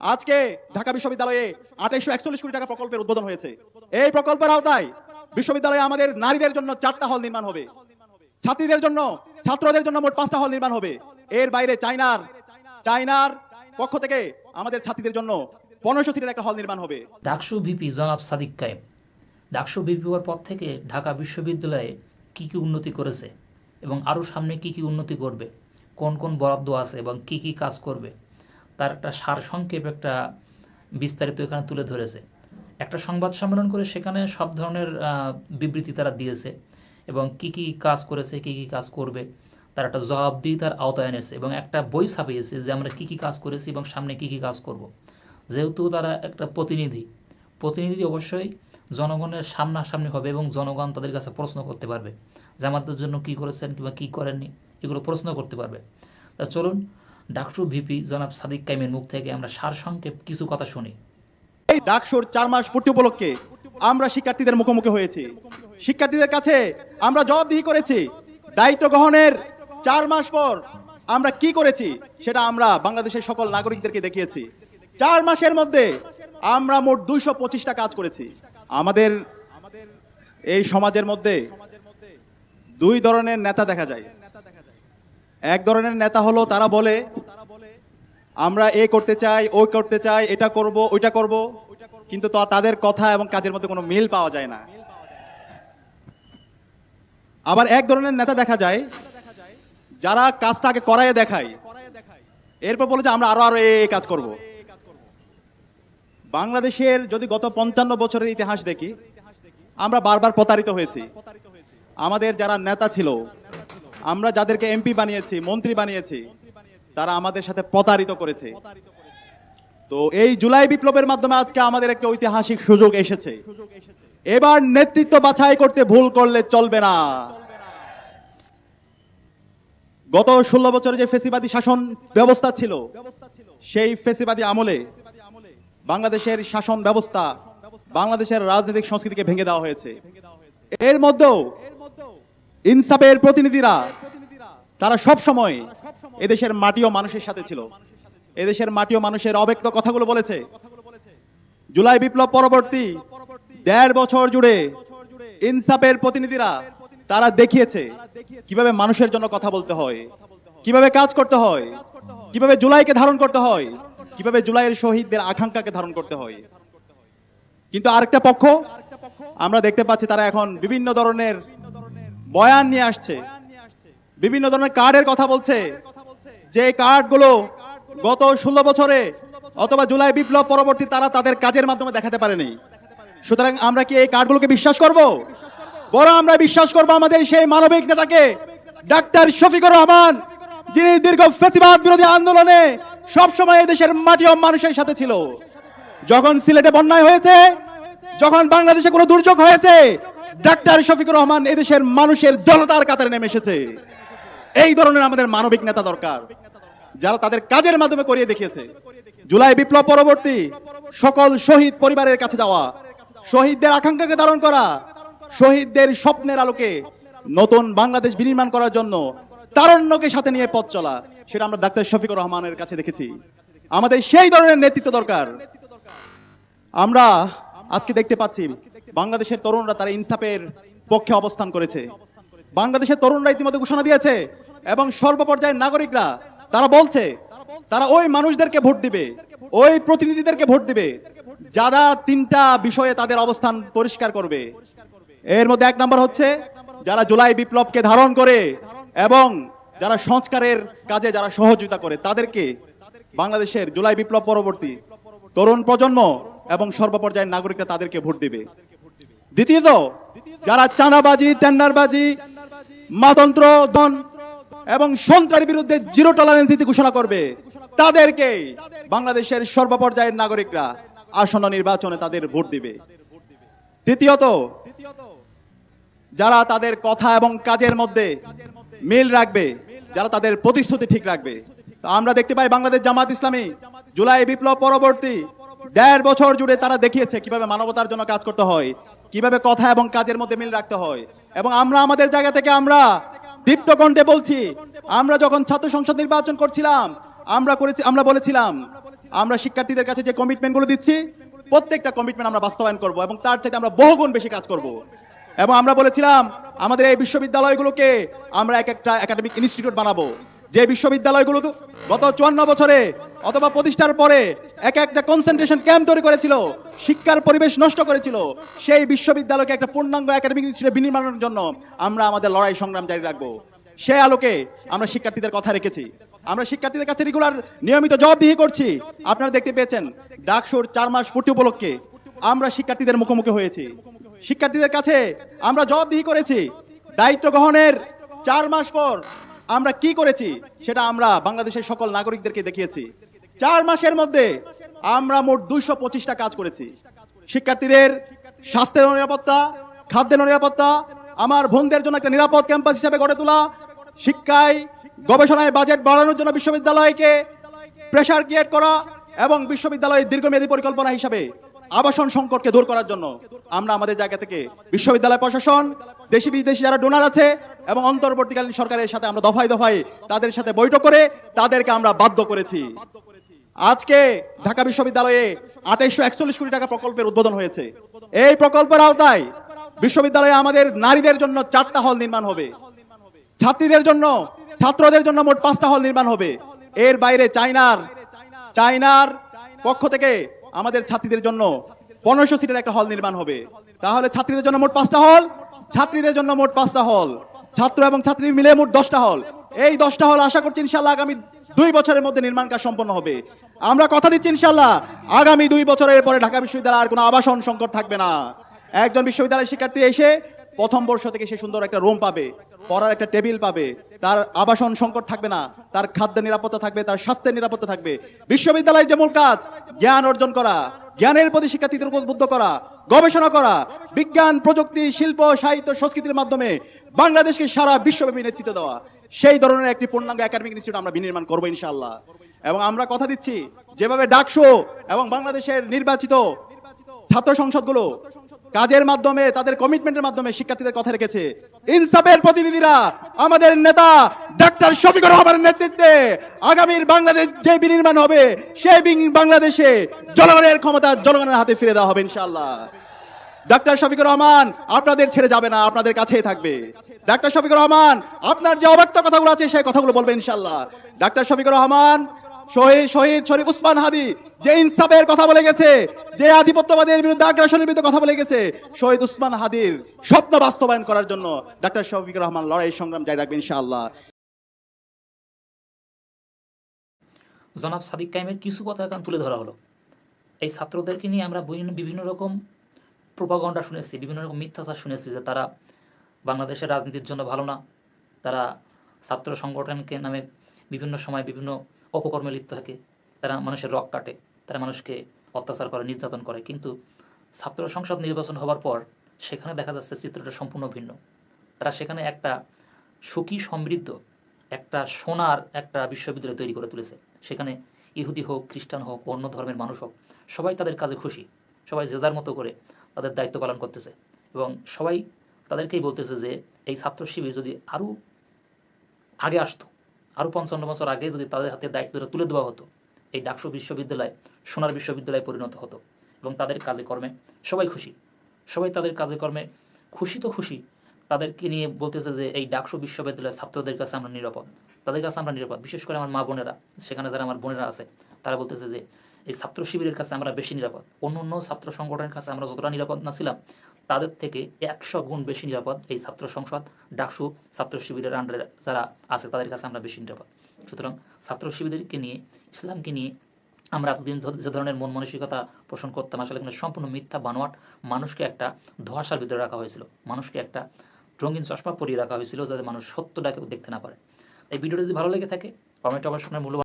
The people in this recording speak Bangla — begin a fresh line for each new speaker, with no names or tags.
আজকে ঢাকা বিশ্ববিদ্যালয়ে 2841 কোটি টাকা প্রকল্পের উদ্বোধন হয়েছে। এই প্রকল্পের আওতায় বিশ্ববিদ্যালয়ে আমাদের নারীদের জন্য 4টা হল নির্মাণ হবে, ছাত্রীদের জন্য ছাত্রদের জন্য মোট 5টা হল নির্মাণ হবে। এর বাইরে চায়নার পক্ষ থেকে আমাদের ছাত্রীদের জন্য 1500 সিটের একটা হল নির্মাণ হবে।
ডাকসু ভিপি জনাব সাদিক কায়েম ডাকসু ভিপি হওয়ার পর থেকে ঢাকা বিশ্ববিদ্যালয়ে কি কি উন্নতি করেছে এবং আরও সামনে কি কি উন্নতি করবে, কোন কোন বরাদ্দ আছে এবং কি কি কাজ করবে, তার একটা সারসংক্ষেপ একটা বিস্তারিত এখানে তুলে ধরেছে। একটা সংবাদ সম্মেলন করে সেখানে সব ধরনের বিবৃতি তারা দিয়েছে এবং কি কি কাজ করেছে, কি কি কাজ করবে তার একটা জবাবদিহিতার আওতায় এনেছে এবং একটা বই ছাপিয়েছে যে আমরা কি কি কাজ করেছি এবং সামনে কি কি কাজ করব। যেহেতু তারা একটা প্রতিনিধি অবশ্যই জনগণের সামনাসামনি হবে এবং জনগণ তাদের কাছে প্রশ্ন করতে পারবে যে আমাদের জন্য কি করেছেন কিংবা কী করেননি, এগুলো প্রশ্ন করতে পারবে। তা চলুন ডাকসু ভিপি জনাব সাদিক কায়েমের মুখ থেকে আমরা সারসংক্ষেপ কিছু কথা শুনি।
এই ডাকসুর 4 মাস পূর্তি উপলক্ষে আমরা শিক্ষার্থীদের মুখোমুখি হয়েছি। শিক্ষার্থীদের কাছে আমরা জবাবদিহি করেছি। দায়িত্ব গ্রহণের 4 মাস পর আমরা কি করেছি সেটা আমরা বাংলাদেশের সকল নাগরিকদেরকে দেখিয়েছি। 4 মাসের মধ্যে আমরা মোট 225টা কাজ করেছি। আমাদের এই সমাজের মধ্যে দুই ধরনের নেতা দেখা যায়। এক ধরনের নেতা হলো তারা বলে আমরা এ করতে চাই, ওই করতে চাই, এটা করব, ওইটা করব, কিন্তু তাদের কথা এবং কাজের মধ্যে কোনো মিল পাওয়া যায় না। আবার এক ধরনের নেতা দেখা যায় যারা কাজটা আগে করায় দেখায়, এরপর বলে যে আমরা আরো এই কাজ করব। বাংলাদেশের যদি গত 55 বছরের ইতিহাস দেখি, আমরা বারবার প্রতারিত হয়েছি। আমাদের যারা নেতা ছিল, আমরা যাদেরকে এমপি বানিয়েছি, মন্ত্রী বানিয়েছি, তারা আমাদের সাথে প্রতারিত করেছে। তো এই জুলাই বিপ্লবের মাধ্যমে আজকে আমাদের একটা ঐতিহাসিক সুযোগ এসেছে। এবার নেতৃত্ব বাছাই করতে ভুল করলে চলবে না। গত 16 বছরে যে ফেসিবাদী শাসন ব্যবস্থা ছিল, সেই ফেসিবাদী আমলে বাংলাদেশের শাসন ব্যবস্থা, বাংলাদেশের রাজনৈতিক সংস্কৃতিকে ভেঙে দেওয়া হয়েছে। এর মধ্যেও ইনসাফের প্রতিনিধিরা তারা সব সময় এদেশের মাটি ও মানুষের সাথে ছিল। এদেশের মাটি ও মানুষের অব্যক্ত কথাগুলো বলেছে। জুলাই বিপ্লব পরবর্তী 1.5 বছর জুড়ে ইনসাফের প্রতিনিধিরা তারা দেখিয়েছে কিভাবে মানুষের জন্য কথা বলতে হয়, কিভাবে কাজ করতে হয়, কিভাবে জুলাইকে ধারণ করতে হয়, কিভাবে জুলাইয়ের শহীদদের আকাঙ্ক্ষাকে ধারণ করতে হয়। কিন্তু আরেকটা পক্ষ আমরা দেখতে পাচ্ছি, তারা এখন বিভিন্ন ধরনের বয়ান নিয়ে আসছে, বিভিন্ন ধরনের কার্ডের কথা বলছে, যে কার্ডগুলো গত 16 বছরে অথবা জুলাই বিপ্লব পরবর্তী তারা তাদের কাজের মাধ্যমে দেখাতে পারেনি। সুতরাং আমরা কি এই কার্ডগুলোকে বিশ্বাস করব? বরং আমরা বিশ্বাস করব আমাদের সেই মানবিক নেতাকে, ডাক্তার শফিকুর রহমান, যিনি দীর্ঘ ফ্যাসিবাদ বিরোধী আন্দোলনে সবসময় দেশের মাটি ও মানুষের সাথে ছিল। যখন সিলেটে বন্যায় হয়েছে, যখন বাংলাদেশে কোনো দুর্যোগ হয়েছে, ডাক্তার শফিকুর রহমান এদেশের মানুষের জনতার কাতারে নেমে এসেছে। এই ধরনের আমাদের মানবিক নেতা দরকার, যারা তাদের কাজের মাধ্যমে করিয়ে দেখিয়েছে। জুলাই বিপ্লব পরবর্তী সকল শহীদ পরিবারের কাছে যাওয়া, শহীদদের আকাঙ্ক্ষাকে ধারণ করা, শহীদদের স্বপ্নের আলোকে নতুন বাংলাদেশ বিনির্মাণ করার জন্য তারুণ্যকে সাথে নিয়ে পথ চলা, সেটা আমরা ডাক্তার শফিকুর রহমানের কাছে দেখেছি। আমাদের সেই ধরনের নেতৃত্ব দরকার। আমরা আজকে দেখতে পাচ্ছি বাংলাদেশের তরুণরা তারা ইনসাফের পক্ষে অবস্থান করেছে। বাংলাদেশের তরুণরা ইতিমধ্যে ঘোষণা দিয়েছে এবং সর্বপর্যায়ের নাগরিকরা তারা বলছে তারা ওই মানুষদেরকে ভোট দিবে, ওই প্রতিনিধিদেরকে ভোট দিবে যারা 3টা বিষয়ে তাদের অবস্থান পরিষ্কার করবে। এর মধ্যে 1 নম্বর হচ্ছে যারা জুলাই বিপ্লবকে ধারণ করে এবং যারা সংস্কারের কাজে যারা সহযোগিতা করে, তাদেরকে বাংলাদেশের জুলাই বিপ্লব পরবর্তী তরুণ প্রজন্ম এবং সর্বপর্যায়ের নাগরিকরা তাদেরকে ভোট দিবে। দ্বিতীয়ত, যারা চাঁদাবাজি, টেন্ডারবাজি, মাতন্ত্র দন এবং সন্ত্রাসের বিরুদ্ধে জিরো টলারেন্স নীতি ঘোষণা করবে, তাদেরকে বাংলাদেশের সর্বপর্যায়ের নাগরিকরা আসন্ন নির্বাচনে তাদের ভোট দিবে। তৃতীয়ত, যারা তাদের কথা এবং কাজের মধ্যে মিল রাখবে, যারা তাদের প্রতিশ্রুতি ঠিক রাখবে। আমরা দেখতে পাই বাংলাদেশ জামাত ইসলামী জুলাই বিপ্লব পরবর্তী 1.5 বছর জুড়ে তারা দেখিয়েছে কিভাবে মানবতার জন্য কাজ করতে হয়, কিভাবে কথা এবং কাজের মধ্যে মিল রাখতে হয়। এবং আমরা আমাদের জায়গা থেকে আমরা দীপ্ত কণ্ঠে বলছি, আমরা যখন ছাত্র সংসদ নির্বাচন করছিলাম আমরা বলেছিলাম আমরা শিক্ষার্থীদের কাছে যে কমিটমেন্টগুলো দিচ্ছি প্রত্যেকটা কমিটমেন্ট আমরা বাস্তবায়ন করব এবং তার চাইতে আমরা বহুগুণ বেশি কাজ করব। এবং আমরা বলেছিলাম আমাদের এই বিশ্ববিদ্যালয়গুলোকে আমরা এক একটা একাডেমিক ইনস্টিটিউট বানাবো, যে বিশ্ববিদ্যালয়গুলো গত 54 বছরে অথবা প্রতিষ্ঠার পরে এক একটা কনসেন্ট্রেশন ক্যাম্প তৈরি করেছিল, শিক্ষার পরিবেশ নষ্ট করেছিল, সেই বিশ্ববিদ্যালয়কে একটা পূর্ণাঙ্গ একাডেমিক ইনস্টিটিউটে বিনির্মাণের জন্য আমরা আমাদের লড়াই সংগ্রাম জারি রাখবো। সেই আলোকে আমরা শিক্ষার্থীদের কথা রেখেছি। আমরা শিক্ষার্থীদের কাছে রেগুলার নিয়মিত জবাবদিহি করছি। আপনারা দেখতে পেয়েছেন ডাকসুর 4 মাস পূর্তি উপলক্ষে আমরা শিক্ষার্থীদের মুখোমুখি হয়েছি। শিক্ষার্থীদের কাছে আমরা জবাবদিহি করেছি। দায়িত্ব গ্রহণের 4 মাস পর আমরা কি করেছি সেটা আমরা বাংলাদেশের সকল নাগরিকদেরকে দেখিয়েছি। 4 মাসের মধ্যে আমরা মোট 225টা কাজ করেছি। শিক্ষার্থীদের স্বাস্থ্যের নিরাপত্তা, খাদ্যের নিরাপত্তা, আমার বোনদের জন্য একটা নিরাপদ ক্যাম্পাস হিসেবে গড়ে তোলা, শিক্ষায় গবেষণায় বাজেট বাড়ানোর জন্য বিশ্ববিদ্যালয়কে প্রেসার ক্রিয়েট করা এবং বিশ্ববিদ্যালয়ের দীর্ঘমেয়াদী পরিকল্পনা হিসাবে আবাসন সংকটকে দূর করার জন্য আমরা আমাদের জায়গা থেকে বিশ্ববিদ্যালয় প্রশাসন, দেশি বিদেশি যারা ডোনার আছে এবং অন্তর্বর্তীকালীন সরকারের সাথে আমরা দফায় দফায় তাদের সাথে বৈঠক করে তাদেরকে আমরা বাধ্য করেছি। আজকে ঢাকা বিশ্ববিদ্যালয়ে 2841 কোটি টাকা প্রকল্পের উদ্বোধন হয়েছে। এই প্রকল্পের আওতায় বিশ্ববিদ্যালয়ে আমাদের নারীদের জন্য 4টা হল নির্মাণ হবে, ছাত্রীদের জন্য ছাত্রদের জন্য মোট 5টা হল নির্মাণ হবে। এর বাইরে চায়নার পক্ষ থেকে আমাদের ছাত্রীদের জন্য 1500 সিটের একটা হল নির্মাণ হবে। তাহলে ছাত্রীদের জন্য মোট 5টা হল, ছাত্রীদের জন্য মোট 5টা হল, ছাত্র এবং ছাত্রী মিলে মোট 10টা হল। এই 10টা হল আশা করছি ইনশাআল্লাহ আগামী 2 বছরের মধ্যে নির্মাণ কাজ সম্পন্ন হবে। আমরা কথা দিচ্ছি ইনশাআল্লাহ আগামী 2 বছরের পরে ঢাকা বিশ্ববিদ্যালয়ে আর কোনো আবাসন সংকট থাকবে না। একজন বিশ্ববিদ্যালয়ের শিক্ষার্থী এসে প্রথম বর্ষ থেকে সে সুন্দর একটা রুম পাবে, পড়ার একটা টেবিল পাবে, তার আবাসন সংকট থাকবে না, তার খাদ্যের নিরাপত্তা থাকবে, তার স্বাস্থ্যের নিরাপত্তা থাকবে। বিশ্ববিদ্যালয়ের যে মূল কাজ জ্ঞান অর্জন করা, জ্ঞানের প্রতি শিক্ষার্থীদের উদ্বুদ্ধ করা, গবেষণা করা, বিজ্ঞান প্রযুক্তি শিল্প সাহিত্য সংস্কৃতির মাধ্যমে বাংলাদেশকে সারা বিশ্বব্যাপী নেতৃত্ব দেওয়া, সেই ধরনের একটি পূর্ণাঙ্গ একাডেমিক ইনস্টিটিউট আমরা বিনির্মাণ করবো ইনশাআল্লাহ। এবং আমরা কথা দিচ্ছি যেভাবে ডাকসু এবং বাংলাদেশের নির্বাচিত ছাত্র সংসদগুলো কাজের মাধ্যমে তাদের কমিটমেন্টের মাধ্যমে শিক্ষার্থীদের কথা রেখেছে, ইনসাফের প্রতিনিধিরা আমাদের নেতা ডাক্তার শফিকুর রহমানের নেতৃত্বে আগামীর বাংলাদেশ যে বিনির্মাণ হবে সেই বাংলাদেশে জনগণের ক্ষমতা জনগণের হাতে ফিরে দেওয়া হবে ইনশাআল্লাহ। ডাক্তার শফিকুর রহমান আপনাদের ছেড়ে যাবে না, আপনাদের কাছেই থাকবে। ডাক্তার শফিকুর রহমান আপনার যে অব্যক্ত কথাগুলো আছে সেই কথাগুলো বলবে ইনশাআল্লাহ। ডাক্তার শফিকুর রহমান শহীদ শরীফ উসমান হাদি যে ইনসাফের কথা বলে গেছে, যে আধিপত্যবাদের বিরুদ্ধে আগ্রাসনের বিরুদ্ধে কথা বলে গেছে, শহীদ উসমান হাদির স্বপ্ন বাস্তবায়ন করার জন্য ডাক্তার শফিকুর রহমান লড়াই সংগ্রাম জারি রাখবে ইনশাআল্লাহ।
জনাব সাদিক কায়েমের কিছু কথা এখন তুলে ধরা হলো। এই ছাত্রদেরকে নিয়ে আমরা বিভিন্ন রকম প্রোপাগান্ডা শুনেছি, বিভিন্ন রকম মিথ্যাচার শুনেছি যে তারা বাংলাদেশের রাজনীতির জন্য ভালো না, তারা ছাত্র সংগঠনকে নামে বিভিন্ন সময় বিভিন্ন অপকর্মে লিপ্ত থাকে, তারা মানুষের রক কাটে, তারা মানুষকে অত্যাচার করে, নির্যাতন করে। কিন্তু ছাত্র সংসদ নির্বাচন হওয়ার পর সেখানে দেখা যাচ্ছে চিত্রটা সম্পূর্ণ ভিন্ন। তারা সেখানে একটা সুখী সমৃদ্ধ একটা সোনার একটা বিশ্ববিদ্যালয় তৈরি করে তুলেছে। সেখানে ইহুদি হোক, খ্রিস্টান হোক, অন্য ধর্মের মানুষ হোক, সবাই তাদের কাজে খুশি, সবাই যে যার মতো করে তাদের দায়িত্ব পালন করতেছে এবং সবাই তাদেরকেই বলতেছে যে এই ছাত্র শিবির যদি আরও আগে আসতো, আরও 55 বছর আগে যদি তাদের হাতে দায়িত্বটা তুলে দেওয়া হতো, এই ডাকসু বিশ্ববিদ্যালয় সোনার বিশ্ববিদ্যালয়ে পরিণত হতো এবং তাদের কাজে কর্মে সবাই খুশি, সবাই তাদের কাজে কর্মে খুশি। তো খুশি তাদেরকে নিয়ে বলতেছে যে এই ডাকসু বিশ্ববিদ্যালয়ের ছাত্রদের কাছে আমরা নিরাপদ, তাদের কাছে আমরা নিরাপদ। বিশেষ করে আমার মা বোনেরা, সেখানে যারা আমার বোনেরা আছে তারা বলতেছে যে এই ছাত্র শিবিরের কাছে আমরা বেশি নিরাপদ, অন্য ছাত্র সংগঠনের কাছে আমরা যতটা নিরাপদ না ছিলাম তাদের থেকে 100 গুণ বেশি নিরাপদ এই ছাত্র সংসদ ডাকসু ছাত্র শিবিরের আন্ডারে যারা আছে তাদের কাছে আমরা বেশি নিরাপদ। সুতরাং ছাত্র শিবিরকে নিয়ে, ইসলামকে নিয়ে আমরা এতদিন যে ধরনের মন মানসিকতা পোষণ করতাম, আসলে কিন্তু সম্পূর্ণ মিথ্যা বানোয়াট। মানুষকে একটা ধোঁয়াশার ভিতরে রাখা হয়েছিল, মানুষকে একটা রঙিন চশমা পরিয়ে রাখা হয়েছিল যাতে মানুষ সত্যটাকে দেখতে না পারে। এই ভিডিওটা যদি ভালো লেগে থাকে কমেন্টে অবশ্যই মূল্যবান